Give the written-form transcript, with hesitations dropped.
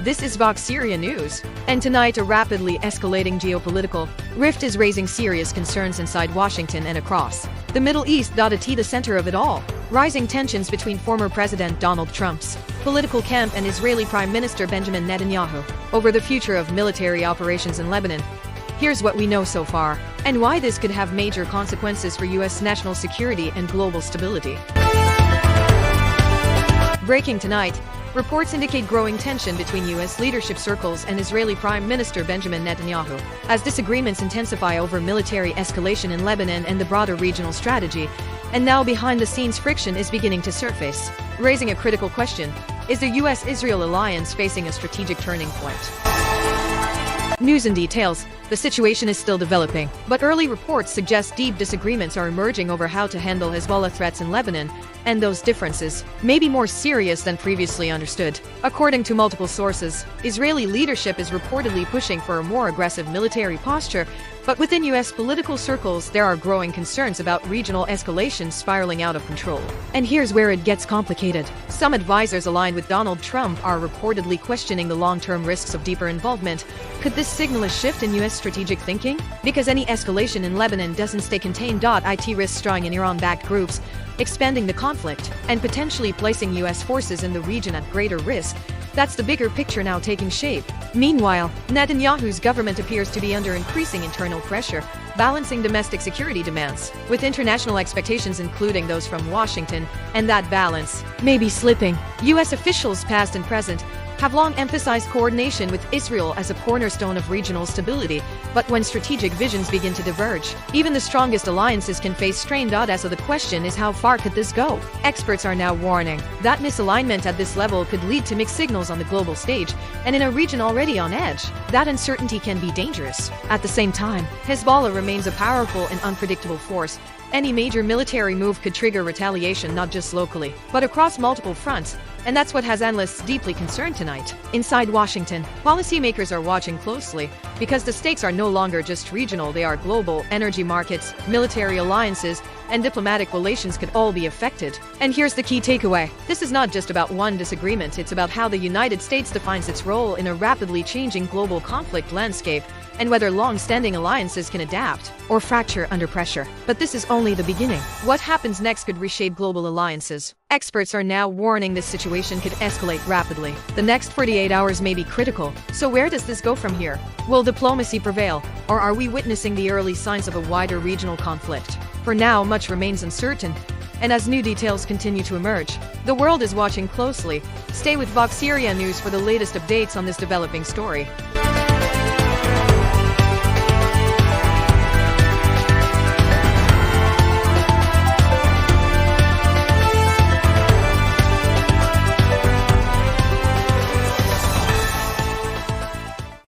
This is VoxeriaNews, and tonight a rapidly escalating geopolitical rift is raising serious concerns inside Washington and across the Middle East. The center of it all, rising tensions between former President Donald Trump's political camp and Israeli Prime Minister Benjamin Netanyahu over the future of military operations in Lebanon. Here's what we know so far, and why this could have major consequences for U.S. national security and global stability. Breaking tonight, reports indicate growing tension between U.S. leadership circles and Israeli Prime Minister Benjamin Netanyahu, as disagreements intensify over military escalation in Lebanon and the broader regional strategy. And now behind-the-scenes friction is beginning to surface, raising a critical question: is the U.S.-Israel alliance facing a strategic turning point? News and details. The situation is still developing, but early reports suggest deep disagreements are emerging over how to handle Hezbollah threats in Lebanon, and those differences may be more serious than previously understood. According to multiple sources, Israeli leadership is reportedly pushing for a more aggressive military posture, but within U.S. political circles there are growing concerns about regional escalation spiraling out of control. And here's where it gets complicated. Some advisors aligned with Donald Trump are reportedly questioning the long-term risks of deeper involvement. Could this signal a shift in U.S. strategic thinking? Because any escalation in Lebanon doesn't stay contained. It risks drawing in Iran-backed groups, expanding the conflict, and potentially placing U.S. forces in the region at greater risk. That's the bigger picture now taking shape. Meanwhile, Netanyahu's government appears to be under increasing internal pressure, balancing domestic security demands with international expectations, including those from Washington, and that balance may be slipping. U.S. officials, past and present, have long emphasized coordination with Israel as a cornerstone of regional stability, but when strategic visions begin to diverge, even the strongest alliances can face strain. So the question is, how far could this go? Experts are now warning that misalignment at this level could lead to mixed signals on the global stage, and in a region already on edge, that uncertainty can be dangerous. At the same time, Hezbollah remains a powerful and unpredictable force. Any major military move could trigger retaliation not just locally, but across multiple fronts, and that's what has analysts deeply concerned tonight. Inside Washington, policymakers are watching closely, because the stakes are no longer just regional, they are global. Energy markets, military alliances, and diplomatic relations could all be affected. And here's the key takeaway: this is not just about one disagreement, it's about how the United States defines its role in a rapidly changing global conflict landscape, and whether long-standing alliances can adapt or fracture under pressure. But this is only the beginning. What happens next could reshape global alliances. Experts are now warning this situation could escalate rapidly. The next 48 hours may be critical. So where does this go from here? Will diplomacy prevail, or are we witnessing the early signs of a wider regional conflict? For now, much remains uncertain, and as new details continue to emerge, the world is watching closely. Stay with VoxeriaNews for the latest updates on this developing story.